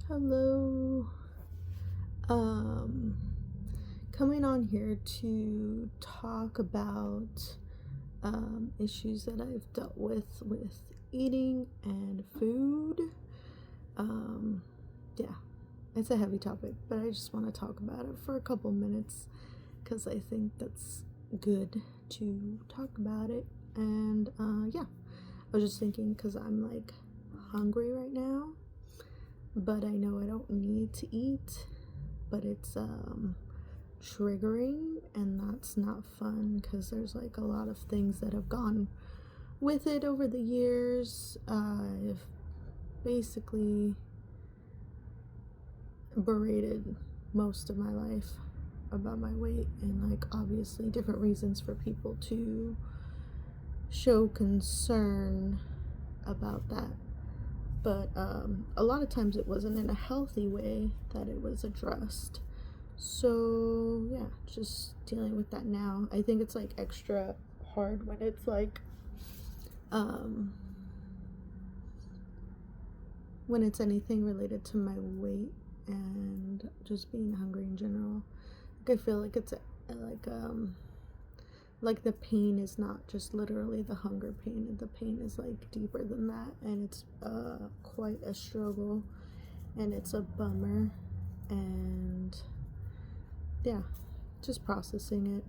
Hello. Um, Coming on here to talk about issues that I've dealt with eating and food. Um, yeah, it's a heavy topic, but I just want to talk about it for a couple minutes because I think that's good to talk about it. And yeah, I was just thinking because I'm like hungry right now, but I know I don't need to eat, but it's triggering, and that's not fun because there's like a lot of things that have gone with it over the years. I've basically berated most of my life about my weight, and like obviously different reasons for people to show concern about that, but a lot of times it wasn't in a healthy way that it was addressed. So yeah, just dealing with that now. I think it's like extra hard when it's like um when it's anything related to my weight and just being hungry in general. Like I feel like it's like the pain is not just literally the hunger pain. The pain is like deeper than that, and it's quite a struggle, and it's a bummer. And yeah, just processing it.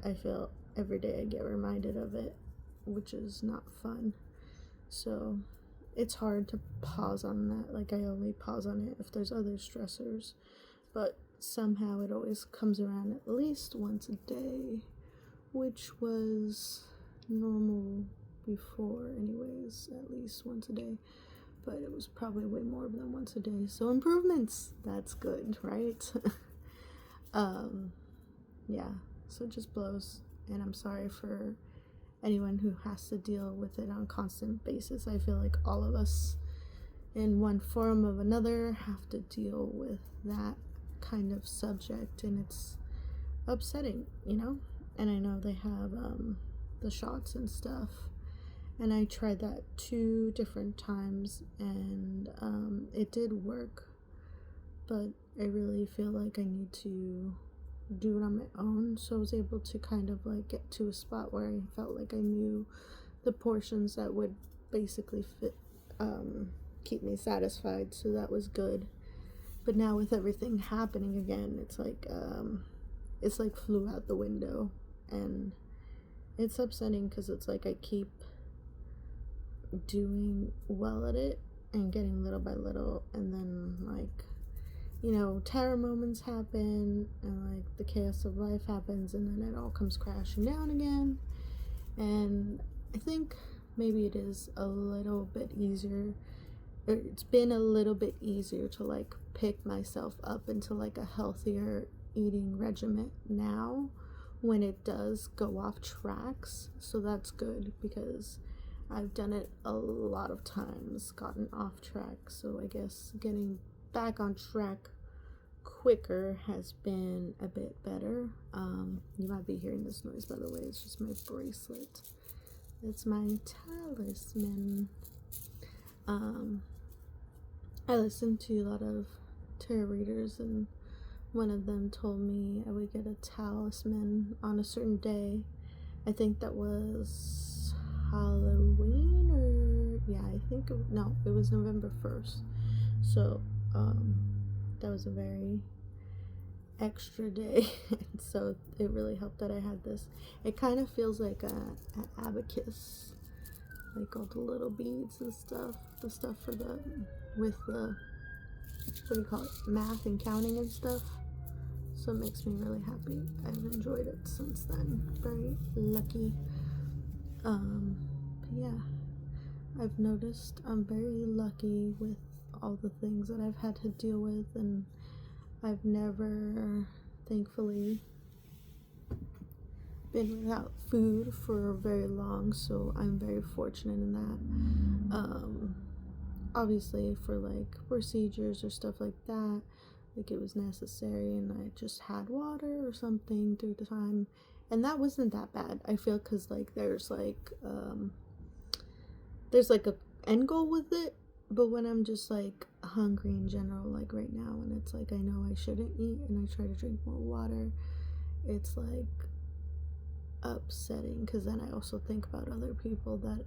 I feel every day I get reminded of it, which is not fun. So it's hard to pause on that. Like I only pause on it if there's other stressors, but somehow it always comes around at least once a day, which was normal before anyways, at least once a day, but it was probably way more than once a day. So improvements, that's good, right? um yeah, so it just blows, and I'm sorry for anyone who has to deal with it on a constant basis. I feel like all of us in one form of another have to deal with that kind of subject, and it's upsetting. And I know they have the shots and stuff, and I tried that 2 different times, and it did work, but I really feel like I need to do it on my own. So I was able to kind of like get to a spot where I felt like I knew the portions that would basically fit, keep me satisfied. So that was good. But now with everything happening again, it's like flew out the window, and it's upsetting because it's like I keep doing well at it and getting little by little, and then like terror moments happen, and like the chaos of life happens, and then it all comes crashing down again. And I think maybe it is a little bit easier, or it's been a little bit easier to like pick myself up into like a healthier eating regimen now when it does go off tracks. So that's good because I've done it a lot of times, gotten off track. So I guess getting back on track quicker has been a bit better. You might be hearing this noise, by the way. It's just my bracelet. It's my talisman. I listened to a lot of tarot readers, and one of them told me I would get a talisman on a certain day. I think that was Halloween, or yeah, no, it was November 1st. So that was a very extra day. So it really helped that I had this. It kind of feels like an abacus, like all the little beads and stuff, the stuff for the with the what do you call it, math and counting and stuff. So it makes me really happy. I've enjoyed it since then. Very lucky. But yeah, I've noticed I'm very lucky with all the things that I've had to deal with, and I've never, thankfully, been without food for very long, so I'm very fortunate in that. Obviously, for like procedures or stuff like that, like it was necessary, and I just had water or something through the time, and that wasn't that bad. I feel because like there's like a end goal with it, but when I'm just like hungry in general, like right now, and it's like I know I shouldn't eat and I try to drink more water. It's like upsetting, because then I also think about other people that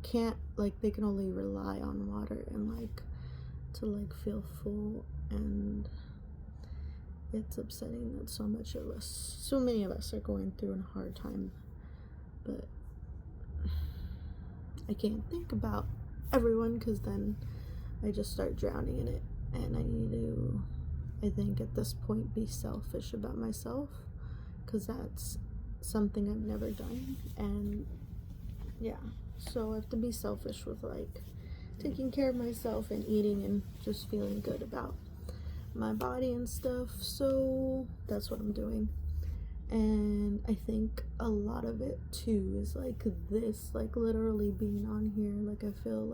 can't, like, they can only rely on water and like to like feel full, and it's upsetting that so many of us are going through a hard time. But I can't think about everyone, because then I just start drowning in it, and I need to, I think at this point, be selfish about myself, because that's something I've never done. And yeah, so I have to be selfish with like taking care of myself and eating and just feeling good about my body and stuff. So that's what I'm doing. And I think a lot of it too is like this, like literally being on here, like I feel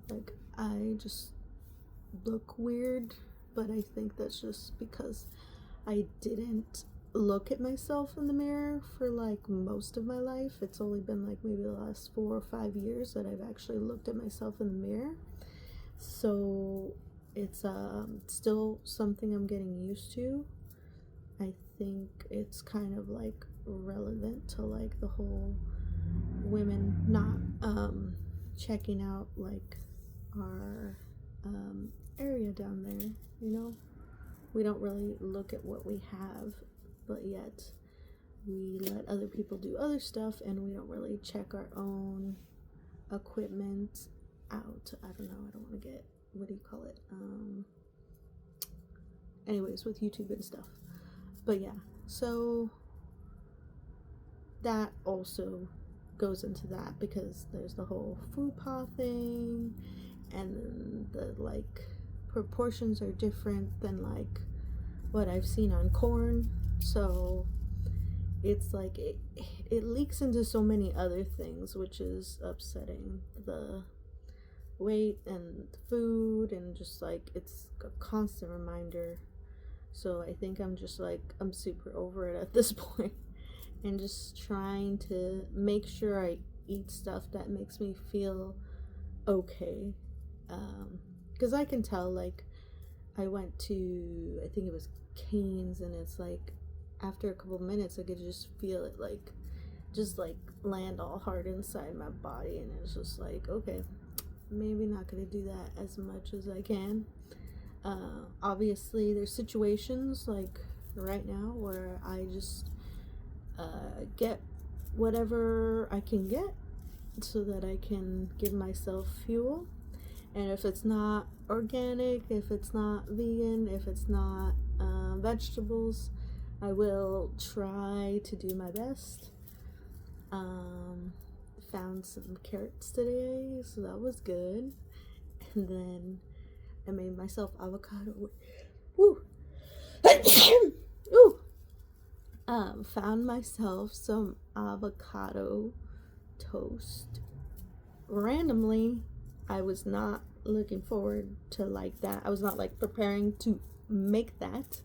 like I just look weird, but I think that's just because I didn't look at myself in the mirror for like most of my life. It's only been like maybe the last 4 or 5 years that I've actually looked at myself in the mirror. So it's still something I'm getting used to. I think it's kind of like relevant to like the whole women not checking out like our area down there, you know? We don't really look at what we have, but yet we let other people do other stuff, and we don't really check our own equipment out. I don't know, I don't want to get, what do you call it? Anyways, with YouTube and stuff. But yeah, so that also goes into that, because there's the whole fupa thing, and then the like proportions are different than like what I've seen on corn. So it's like it leaks into so many other things, which is upsetting. The weight and food, and just like it's a constant reminder. So I think I'm just like, I'm super over it at this point, and just trying to make sure I eat stuff that makes me feel okay. Because I can tell, like, I went to, I think it was Cane's, and it's like after a couple minutes I could just feel it like just like land all hard inside my body, and it's just like, okay, maybe not gonna do that as much as I can. Obviously there's situations like right now where I just get whatever I can get so that I can give myself fuel. And if it's not organic, if it's not vegan, if it's not vegetables, I will try to do my best. Found some carrots today, so that was good. And then I made myself avocado. Woo! Ooh! Found myself some avocado toast. Randomly, I was not looking forward to like that. I was not like preparing to make that.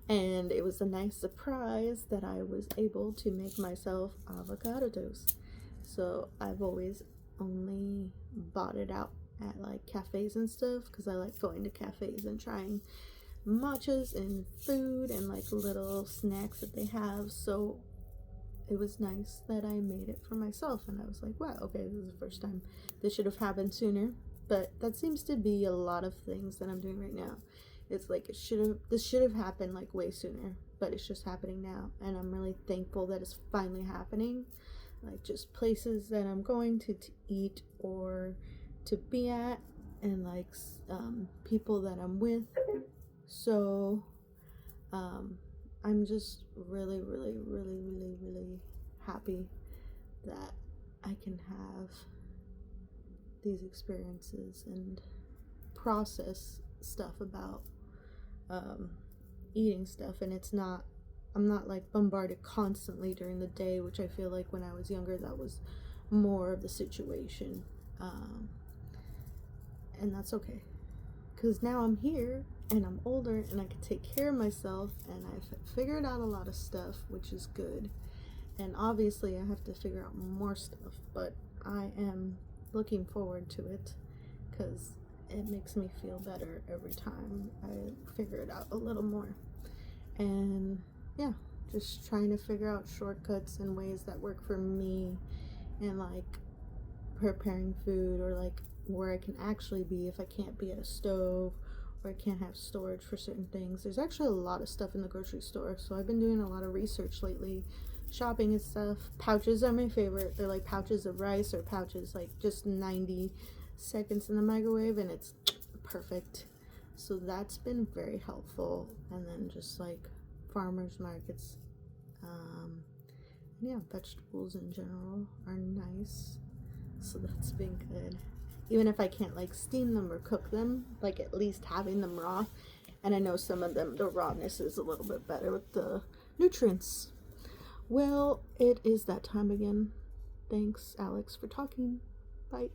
And it was a nice surprise that I was able to make myself avocado toast. So I've always only bought it out at like cafes and stuff, because I like going to cafes and trying matchas and food and like little snacks that they have. So it was nice that I made it for myself, and I was like, wow, okay, this is the first time. This should have happened sooner. But that seems to be a lot of things that I'm doing right now. It's like this should have happened like way sooner, but it's just happening now, and I'm really thankful that it's finally happening. Like just places that I'm going to eat or to be at, and like people that I'm with. So I'm just really, really, really, really, really happy that I can have these experiences and process stuff about eating stuff. And I'm not like bombarded constantly during the day, which I feel like when I was younger that was more of the situation. And that's okay, because now I'm here and I'm older and I can take care of myself, and I've figured out a lot of stuff, which is good. And obviously I have to figure out more stuff, but I am looking forward to it, because it makes me feel better every time I figure it out a little more. And yeah, just trying to figure out shortcuts and ways that work for me, and like preparing food, or like where I can actually be if I can't be at a stove, or I can't have storage for certain things. There's actually a lot of stuff in the grocery store, so I've been doing a lot of research lately, shopping and stuff. Pouches are my favorite. They're like pouches of rice, or pouches like just 90 seconds in the microwave and it's perfect. So that's been very helpful. And then just like farmers markets, yeah, vegetables in general are nice, so that's been good. Even if I can't like steam them or cook them, like at least having them raw. And I know some of them, the rawness is a little bit better with the nutrients. Well, it is that time again. Thanks, Alex, for talking. Bye.